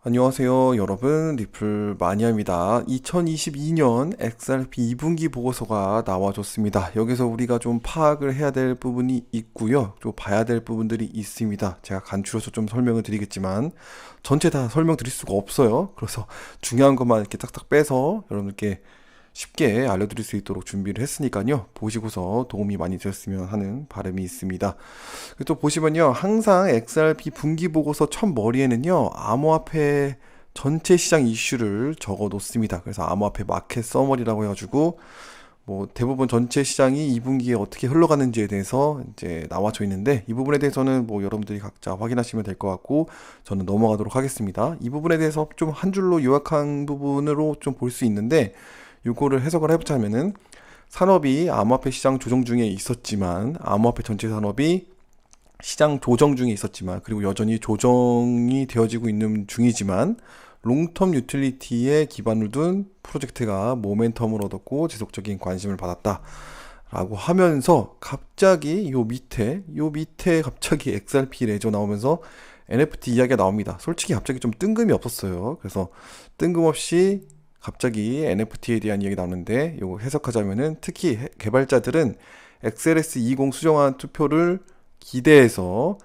안녕하세요, 여러분. 리플 마니아입니다. 2022년 XRP 2분기 보고서가 나와줬습니다. 여기서 우리가 좀 파악을 해야 될 부분이 있고요. 또 봐야 될 부분들이 있습니다. 제가 간추려서 좀 설명을 드리겠지만 전체 다 설명드릴 수가 없어요. 그래서 중요한 것만 이렇게 딱딱 빼서 여러분들께 쉽게 알려드릴 수 있도록 준비를 했으니까요. 보시고서 도움이 많이 되었으면 하는 바람이 있습니다. 또 보시면요. 항상 XRP 분기 보고서 첫 머리에는요. 암호화폐 전체 시장 이슈를 적어 놓습니다. 그래서 암호화폐 마켓 서머리라고 해가지고 뭐 대부분 전체 시장이 2분기에 어떻게 흘러가는지에 대해서 이제 나와져 있는데 이 부분에 대해서는 뭐 여러분들이 각자 확인하시면 될 것 같고 저는 넘어가도록 하겠습니다. 이 부분에 대해서 좀 한 줄로 요약한 부분으로 좀 볼 수 있는데 요거를 해석을 해보자면은 산업이 암호화폐 시장 조정 중에 있었지만 암호화폐 전체 산업이 시장 조정 중에 있었지만 그리고 여전히 조정이 되어지고 있는 중이지만 롱텀 유틸리티에 기반을 둔 프로젝트가 모멘텀을 얻었고 지속적인 관심을 받았다 라고 하면서 갑자기 요 밑에 갑자기 XRP 레저 나오면서 NFT 이야기가 나옵니다. 솔직히 갑자기 좀 뜬금이 없었어요. 그래서 뜬금없이 갑자기 NFT에 대한 이야기 나오는데 요거 해석하자면은 특히 개발자들은 XLS20 수정안 투표를 기대해서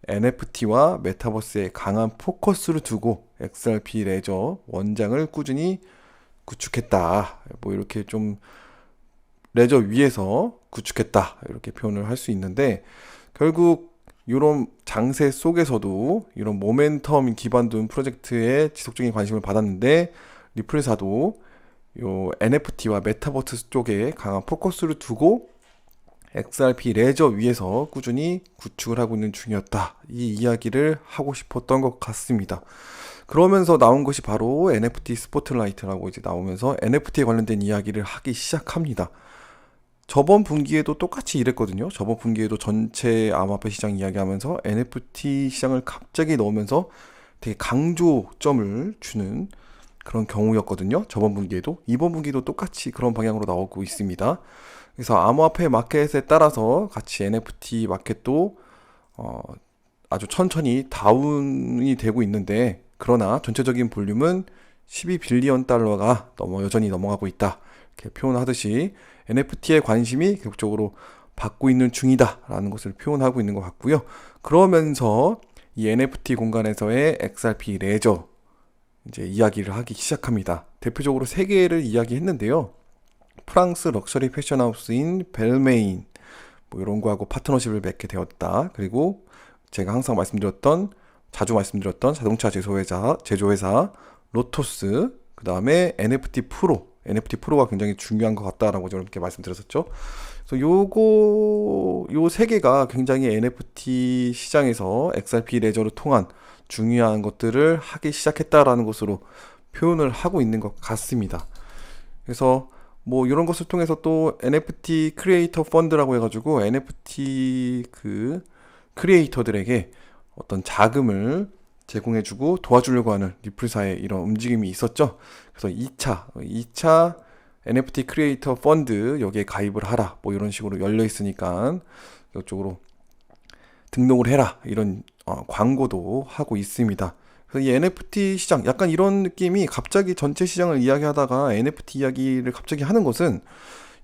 NFT와 메타버스에 강한 포커스를 두고 XRP 레저 원장을 꾸준히 구축했다. 뭐 이렇게 좀 레저 위에서 구축했다. 이렇게 표현을 할 수 있는데 결국 이런 장세 속에서도 이런 모멘텀 기반 둔 프로젝트에 지속적인 관심을 받았는데 리플사도 요 NFT와 메타버스 쪽에 강한 포커스를 두고 XRP 레저 위에서 꾸준히 구축을 하고 있는 중이었다. 이 이야기를 하고 싶었던 것 같습니다. 그러면서 나온 것이 바로 NFT 스포트라이트라고 이제 나오면서 NFT에 관련된 이야기를 하기 시작합니다. 저번 분기에도 똑같이 이랬거든요. 저번 분기에도 전체 암호화폐 시장 이야기하면서 NFT 시장을 갑자기 넣으면서 되게 강조점을 주는 그런 경우였거든요. 저번 분기에도. 이번 분기도 똑같이 그런 방향으로 나오고 있습니다. 그래서 암호화폐 마켓에 따라서 같이 NFT 마켓도 아주 천천히 다운이 되고 있는데 그러나 전체적인 볼륨은 12빌리언 달러가 여전히 넘어가고 있다. 이렇게 표현하듯이 NFT에 관심이 계속적으로 받고 있는 중이다 라는 것을 표현하고 있는 것 같고요. 그러면서 이 NFT 공간에서의 XRP 레저 이제 이야기를 하기 시작합니다. 대표적으로 세 개를 이야기했는데요. 프랑스 럭셔리 패션 하우스인 벨메인 뭐 이런 거하고 파트너십을 맺게 되었다. 그리고 제가 항상 자주 말씀드렸던 자동차 제조회사 로토스, 그 다음에 NFT 프로가 굉장히 중요한 것 같다라고 저는 이렇게 말씀드렸었죠. 그래서 요 세 개가 굉장히 NFT 시장에서 XRP 레저를 통한 중요한 것들을 하기 시작했다라는 것으로 표현을 하고 있는 것 같습니다. 그래서 뭐 이런 것을 통해서 또 NFT 크리에이터 펀드라고 해가지고 NFT 그 크리에이터들에게 어떤 자금을 제공해주고 도와주려고 하는 리플사의 이런 움직임이 있었죠. 그래서 2차 NFT 크리에이터 펀드 여기에 가입을 하라 뭐 이런 식으로 열려 있으니까 이쪽으로 등록을 해라 이런 광고도 하고 있습니다. 그래서 이 NFT 시장 약간 이런 느낌이 갑자기 전체 시장을 이야기하다가 NFT 이야기를 갑자기 하는 것은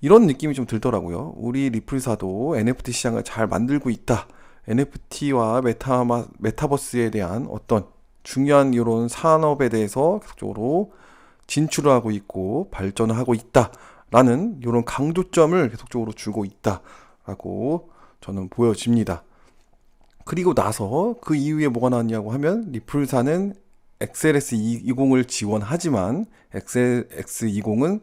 이런 느낌이 좀 들더라고요. 우리 리플사도 NFT 시장을 잘 만들고 있다. NFT와 메타버스에 대한 어떤 중요한 이런 산업에 대해서 계속적으로 진출을 하고 있고 발전을 하고 있다라는 이런 강조점을 계속적으로 주고 있다라고 저는 보여집니다. 그리고 나서 그 이후에 뭐가 나왔냐고 하면 리플사는 XLS20을 지원하지만 XLS20을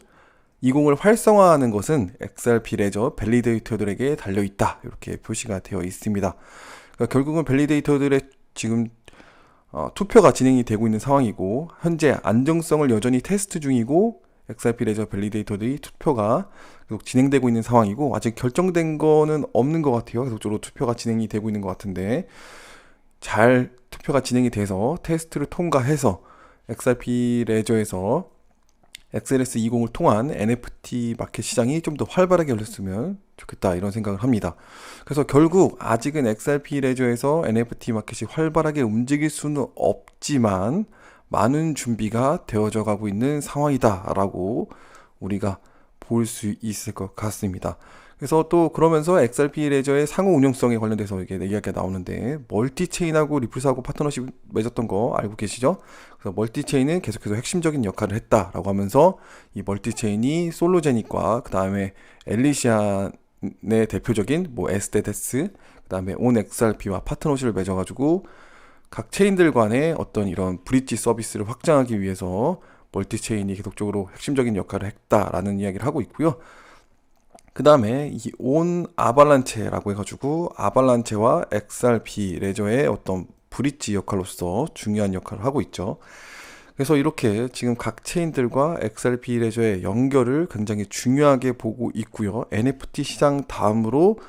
활성화하는 것은 XRP 레저 밸리데이터들에게 달려있다 이렇게 표시가 되어 있습니다. 그러니까 결국은 밸리데이터들의 지금 투표가 진행이 되고 있는 상황이고 현재 안정성을 여전히 테스트 중이고 XRP 레저 밸리데이터들이 투표가 계속 진행되고 있는 상황이고 아직 결정된 거는 없는 것 같아요. 계속적으로 투표가 진행이 되고 있는 것 같은데 잘 투표가 진행이 돼서 테스트를 통과해서 XRP 레저에서 XLS20을 통한 NFT 마켓 시장이 좀 더 활발하게 열렸으면 좋겠다 이런 생각을 합니다. 그래서 결국 아직은 XRP 레저에서 NFT 마켓이 활발하게 움직일 수는 없지만 많은 준비가 되어져 가고 있는 상황이다라고 우리가 볼 수 있을 것 같습니다. 그래서 또 그러면서 XRP 레저의 상호 운용성에 관련돼서 이게 이야기가 나오는데, 멀티체인하고 리플스하고 파트너십 맺었던 거 알고 계시죠? 그래서 멀티체인은 계속해서 핵심적인 역할을 했다라고 하면서 이 멀티체인이 솔로제닉과 그 다음에 엘리시안의 대표적인 뭐 에스테데스, 그 다음에 온 XRP와 파트너십을 맺어가지고 각 체인들 간의 어떤 이런 브릿지 서비스를 확장하기 위해서 멀티체인이 계속적으로 핵심적인 역할을 했다라는 이야기를 하고 있고요. 그 다음에 이 온 아발란체라고 해가지고 아발란체와 XRP 레저의 어떤 브릿지 역할로서 중요한 역할을 하고 있죠. 그래서 이렇게 지금 각 체인들과 XRP 레저의 연결을 굉장히 중요하게 보고 있고요. NFT 시장 다음으로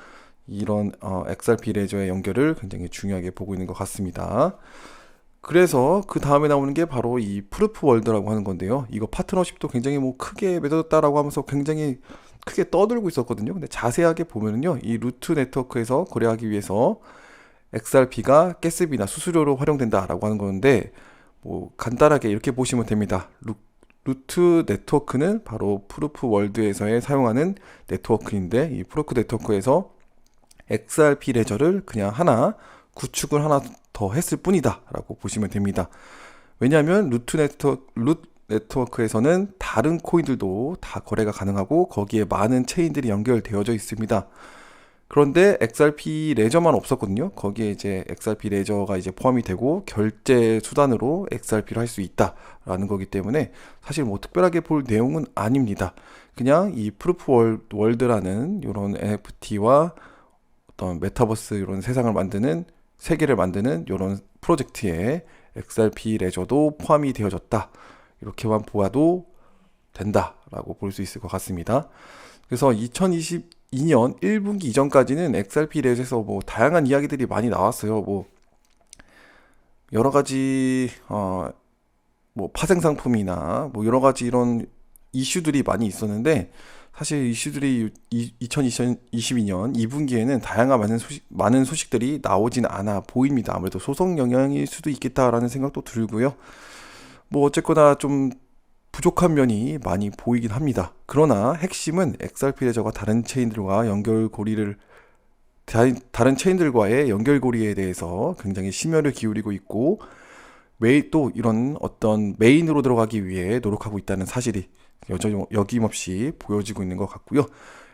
이런 XRP 레저의 연결을 굉장히 중요하게 보고 있는 것 같습니다. 그래서 그 다음에 나오는 게 바로 이 프루프 월드라고 하는 건데요. 이거 파트너십도 굉장히 뭐 크게 맺어졌다라고 하면서 굉장히 크게 떠들고 있었거든요. 근데 자세하게 보면은요, 이 루트 네트워크에서 거래하기 위해서 XRP가 가스비나 수수료로 활용된다라고 하는 건데, 뭐 간단하게 이렇게 보시면 됩니다. 루트 네트워크는 바로 프루프 월드에서의 사용하는 네트워크인데, 이 프루프 네트워크에서 XRP 레저를 그냥 구축을 하나 더 했을 뿐이다 라고 보시면 됩니다. 왜냐하면 루트 네트워크에서는 다른 코인들도 다 거래가 가능하고 거기에 많은 체인들이 연결되어져 있습니다. 그런데 XRP 레저만 없었거든요. 거기에 이제 XRP 레저가 이제 포함이 되고 결제 수단으로 XRP를 할 수 있다라는 거기 때문에 사실 뭐 특별하게 볼 내용은 아닙니다. 그냥 이 프루프 월드라는 이런 NFT와 어떤 메타버스 이런 세계를 만드는 이런 프로젝트에 XRP 레저도 포함이 되어졌다. 이렇게만 보아도 된다라고 볼 수 있을 것 같습니다. 그래서 2022년 1분기 이전까지는 XRP 레저에서 뭐 다양한 이야기들이 많이 나왔어요. 뭐 여러 가지 뭐 파생 상품이나 뭐 여러 가지 이런 이슈들이 많이 있었는데, 사실 이슈들이 2022년 2분기에는 다양한 많은 소식들이 나오진 않아 보입니다. 아무래도 소송 영향일 수도 있겠다라는 생각도 들고요. 뭐 어쨌거나 좀 부족한 면이 많이 보이긴 합니다. 그러나 핵심은 XRP 레저가 다른 체인들과의 연결고리에 대해서 굉장히 심혈을 기울이고 있고, 매일 또 이런 어떤 메인으로 들어가기 위해 노력하고 있다는 사실이 여김없이 보여지고 있는 것 같고요.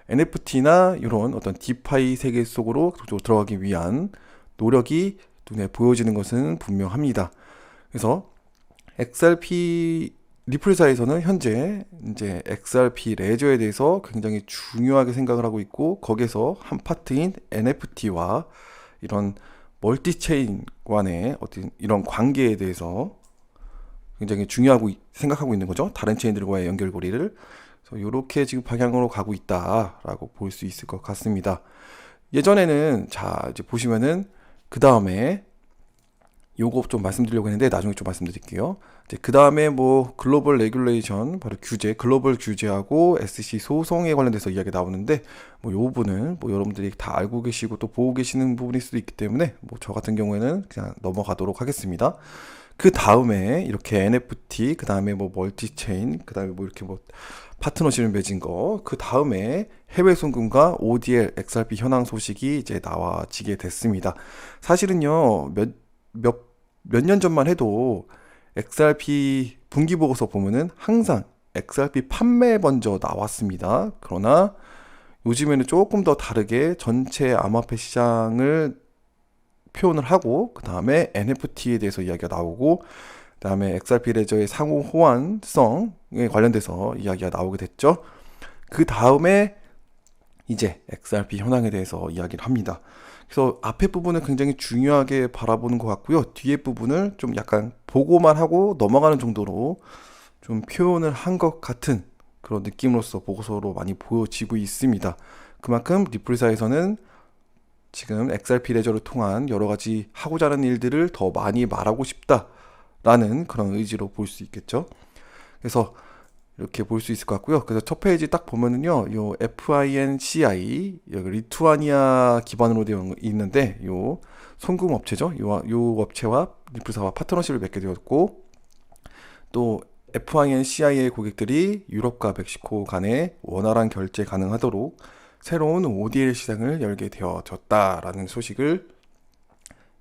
NFT나 이런 어떤 디파이 세계 속으로 들어가기 위한 노력이 눈에 보여지는 것은 분명합니다. 그래서 XRP 리플사에서는 현재 이제 XRP 레저에 대해서 굉장히 중요하게 생각을 하고 있고, 거기서 한 파트인 NFT와 이런 멀티체인 간의 어떤 이런 관계에 대해서 굉장히 중요하고 생각하고 있는 거죠. 다른 체인들과의 연결고리를. 그래서 이렇게 지금 방향으로 가고 있다라고 볼 수 있을 것 같습니다. 예전에는 자 이제 보시면은 그 다음에 요거 좀 말씀드리려고 했는데 나중에 좀 말씀드릴게요. 이제 그 다음에 뭐 글로벌 레귤레이션, 바로 글로벌 규제하고 SEC 소송에 관련돼서 이야기 나오는데, 뭐 요 부분은 뭐 여러분들이 다 알고 계시고 또 보고 계시는 부분일 수도 있기 때문에 뭐 저 같은 경우에는 그냥 넘어가도록 하겠습니다. 그 다음에 이렇게 NFT, 그 다음에 뭐 멀티체인, 그 다음에 뭐 이렇게 뭐 파트너십을 맺은 거, 그 다음에 해외 송금과 ODL, XRP 현황 소식이 이제 나와지게 됐습니다. 사실은요, 몇 년 전만 해도 XRP 분기 보고서 보면은 항상 XRP 판매 먼저 나왔습니다. 그러나 요즘에는 조금 더 다르게 전체 암호화폐 시장을 표현을 하고, 그 다음에 NFT에 대해서 이야기가 나오고, 그 다음에 XRP 레저의 상호 호환성에 관련돼서 이야기가 나오게 됐죠. 그 다음에 이제 XRP 현황에 대해서 이야기를 합니다. 그래서 앞에 부분을 굉장히 중요하게 바라보는 것 같고요. 뒤에 부분을 좀 약간 보고만 하고 넘어가는 정도로 좀 표현을 한 것 같은 그런 느낌으로서 보고서로 많이 보여지고 있습니다. 그만큼 리플사에서는 지금 XRP 레저를 통한 여러 가지 하고자 하는 일들을 더 많이 말하고 싶다라는 그런 의지로 볼 수 있겠죠. 그래서 이렇게 볼 수 있을 것 같고요. 그래서 첫 페이지 딱 보면은요, 요 FINCI, 여기 리투아니아 기반으로 되어 있는데, 요 송금 업체죠. 요 업체와 리플사와 파트너십을 맺게 되었고, 또 FINCIA 고객들이 유럽과 멕시코 간에 원활한 결제 가능하도록 새로운 ODL 시장을 열게 되어졌다라는 소식을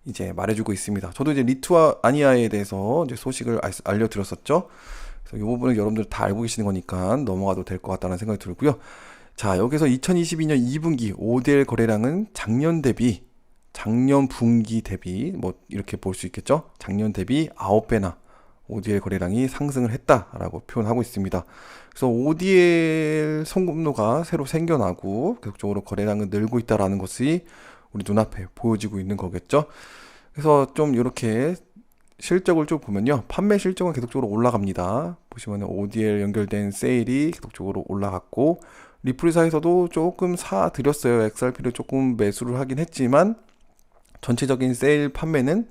이제 말해주고 있습니다. 저도 이제 리투아니아에 대해서 이제 소식을 알려드렸었죠. 그래서 이 부분은 여러분들 다 알고 계시는 거니까 넘어가도 될 것 같다는 생각이 들고요. 자, 여기서 2022년 2분기 ODL 거래량은 작년 분기 대비 뭐 이렇게 볼 수 있겠죠. 작년 대비 9배나 ODL 거래량이 상승을 했다라고 표현하고 있습니다. 그래서 ODL 송금로가 새로 생겨나고 계속적으로 거래량은 늘고 있다라는 것이 우리 눈앞에 보여지고 있는 거겠죠. 그래서 좀 이렇게 실적을 좀 보면요, 판매 실적은 계속적으로 올라갑니다. 보시면 ODL 연결된 세일이 계속적으로 올라갔고, 리플사에서도 조금 사드렸어요. XRP를 조금 매수를 하긴 했지만 전체적인 세일 판매는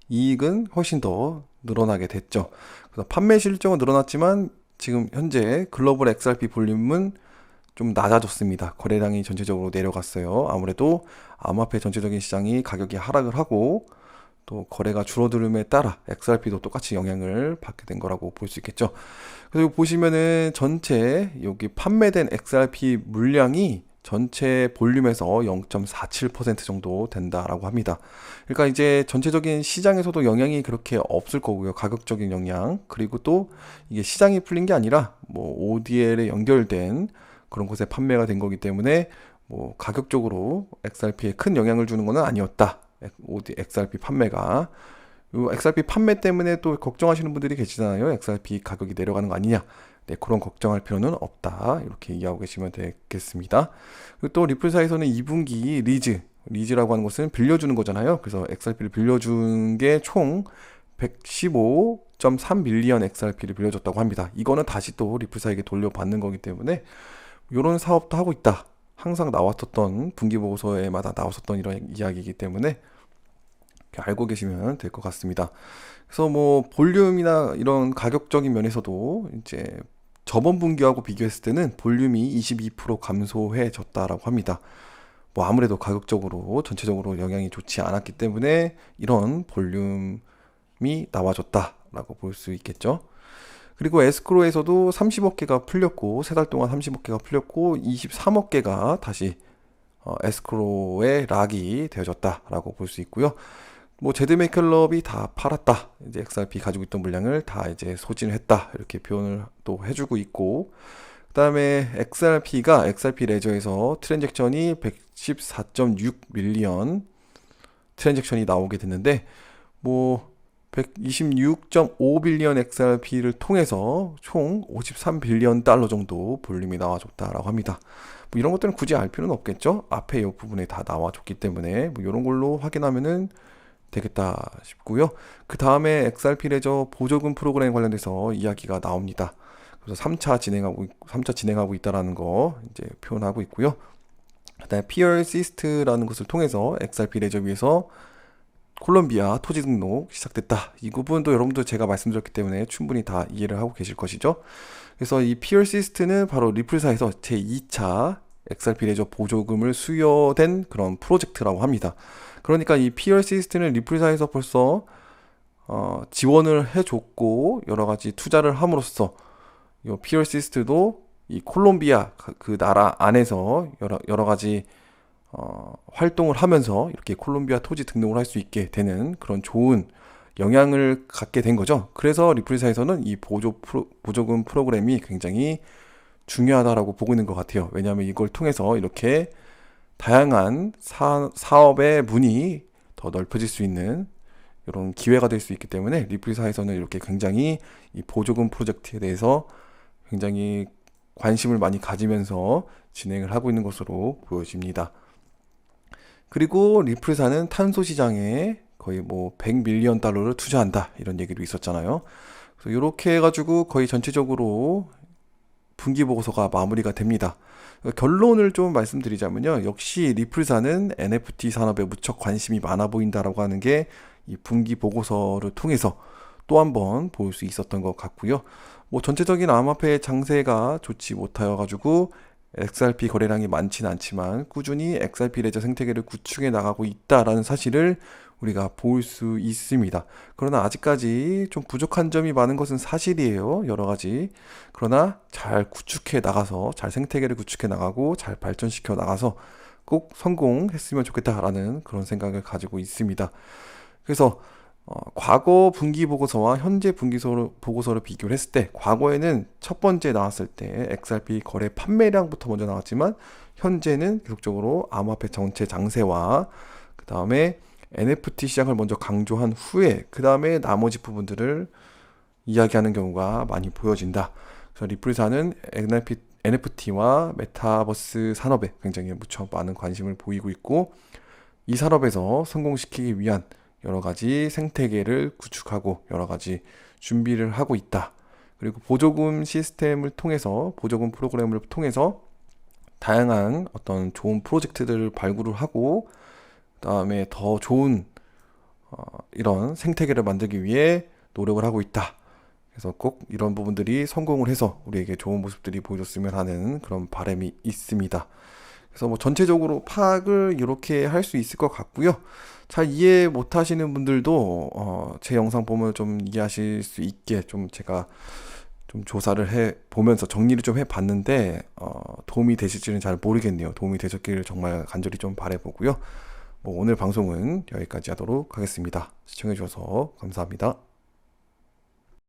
이익은 훨씬 더 늘어나게 됐죠. 그래서 판매 실적은 늘어났지만 지금 현재 글로벌 XRP 볼륨은 좀 낮아졌습니다. 거래량이 전체적으로 내려갔어요. 아무래도 암호화폐 전체적인 시장이 가격이 하락을 하고 또 거래가 줄어들음에 따라 XRP도 똑같이 영향을 받게 된 거라고 볼 수 있겠죠. 그리고 보시면은 전체 여기 판매된 XRP 물량이 전체 볼륨에서 0.47% 정도 된다라고 합니다. 그러니까 이제 전체적인 시장에서도 영향이 그렇게 없을 거고요. 가격적인 영향. 그리고 또 이게 시장이 풀린 게 아니라 뭐 ODL에 연결된 그런 곳에 판매가 된 거기 때문에 뭐 가격적으로 XRP에 큰 영향을 주는 것은 아니었다. XRP 판매가. 요 XRP 판매 때문에 또 걱정하시는 분들이 계시잖아요. XRP 가격이 내려가는 거 아니냐. 네, 그런 걱정할 필요는 없다. 이렇게 이해하고 계시면 되겠습니다. 그리고 또 리플사에서는 2분기 리즈라고 하는 것은 빌려주는 거잖아요. 그래서 XRP를 빌려준 게 총 115.3 밀리언 XRP를 빌려줬다고 합니다. 이거는 다시 또 리플사에게 돌려받는 거기 때문에 이런 사업도 하고 있다. 항상 나왔었던 분기보고서에마다 나왔었던 이런 이야기이기 때문에 알고 계시면 될 것 같습니다. 그래서 뭐 볼륨이나 이런 가격적인 면에서도 이제 저번 분기하고 비교했을 때는 볼륨이 22% 감소해졌다라고 합니다. 뭐 아무래도 가격적으로 전체적으로 영향이 좋지 않았기 때문에 이런 볼륨이 나와줬다라고 볼 수 있겠죠. 그리고 에스크로에서도 30억 개가 풀렸고, 3달 동안 30억 개가 풀렸고 23억 개가 다시 에스크로에 락이 되어졌다라고 볼 수 있고요. 뭐 제드메이클럽이 다 팔았다. 이제 XRP 가지고 있던 물량을 다 이제 소진을 했다. 이렇게 표현을 또 해주고 있고, 그다음에 XRP 레저에서 트랜잭션이 114.6 밀리언 트랜잭션이 나오게 됐는데, 뭐 126.5 빌리언 XRP를 통해서 총 53 빌리언 달러 정도 볼륨이 나와줬다라고 합니다. 뭐 이런 것들은 굳이 알 필요는 없겠죠. 앞에 이 부분에 다 나와줬기 때문에 뭐 이런 걸로 확인하면은 되겠다 싶고요. 그 다음에 XRP 레저 보조금 프로그램 관련돼서 이야기가 나옵니다. 그래서 3차 진행하고 있다라는 거 이제 표현하고 있고요. 그다음에 피어시스트라는 것을 통해서 XRP 레저 위에서 콜롬비아 토지 등록 시작됐다. 이 부분도 여러분들 제가 말씀드렸기 때문에 충분히 다 이해를 하고 계실 것이죠. 그래서 이 피어시스트는 바로 리플사에서 제2차 XRP 레저 보조금을 수여된 그런 프로젝트라고 합니다. 그러니까 이 피어시스트는 리플사에서 벌써 지원을 해줬고 여러 가지 투자를 함으로써 이 피어시스트도 이 콜롬비아 그 나라 안에서 여러 가지 활동을 하면서 이렇게 콜롬비아 토지 등록을 할 수 있게 되는 그런 좋은 영향을 갖게 된 거죠. 그래서 리플사에서는 이 보조금 프로그램이 굉장히 중요하다라고 보고 있는 것 같아요. 왜냐하면 이걸 통해서 이렇게 다양한 사업의 문이 더 넓혀질 수 있는 이런 기회가 될 수 있기 때문에 리플사에서는 이렇게 굉장히 이 보조금 프로젝트에 대해서 굉장히 관심을 많이 가지면서 진행을 하고 있는 것으로 보여집니다. 그리고 리플사는 탄소 시장에 거의 뭐 100밀리언 달러를 투자한다 이런 얘기도 있었잖아요. 그래서 이렇게 해가지고 거의 전체적으로 분기 보고서가 마무리가 됩니다. 결론을 좀 말씀드리자면요. 역시 리플사는 NFT 산업에 무척 관심이 많아 보인다라고 하는 게 이 분기 보고서를 통해서 또 한 번 볼 수 있었던 것 같고요. 뭐 전체적인 암호화폐 장세가 좋지 못하여 가지고 XRP 거래량이 많지는 않지만 꾸준히 XRP 레저 생태계를 구축해 나가고 있다라는 사실을 우리가 볼 수 있습니다. 그러나 아직까지 좀 부족한 점이 많은 것은 사실이에요. 여러 가지. 그러나 잘 구축해 나가서, 잘 생태계를 구축해 나가고, 잘 발전시켜 나가서 꼭 성공했으면 좋겠다라는 그런 생각을 가지고 있습니다. 그래서 과거 분기 보고서와 현재 보고서를 비교를 했을 때, 과거에는 첫 번째 나왔을 때 XRP 거래 판매량부터 먼저 나왔지만, 현재는 계속적으로 암호화폐 전체 장세와 그 다음에 NFT 시장을 먼저 강조한 후에 그 다음에 나머지 부분들을 이야기하는 경우가 많이 보여진다. 그래서 리플사는 NFT와 메타버스 산업에 굉장히 무척 많은 관심을 보이고 있고, 이 산업에서 성공시키기 위한 여러 가지 생태계를 구축하고 여러 가지 준비를 하고 있다. 그리고 보조금 시스템을 통해서, 보조금 프로그램을 통해서 다양한 어떤 좋은 프로젝트들을 발굴을 하고, 그다음에 더 좋은 이런 생태계를 만들기 위해 노력을 하고 있다. 그래서 꼭 이런 부분들이 성공을 해서 우리에게 좋은 모습들이 보여줬으면 하는 그런 바람이 있습니다. 그래서 뭐 전체적으로 파악을 이렇게 할 수 있을 것 같고요. 잘 이해 못 하시는 분들도 제 영상 보면 좀 이해하실 수 있게 좀 제가 좀 조사를 해 보면서 정리를 좀 해 봤는데 도움이 되실지는 잘 모르겠네요. 도움이 되셨기를 정말 간절히 좀 바라보고요. 뭐 오늘 방송은 여기까지 하도록 하겠습니다. 시청해 주셔서 감사합니다.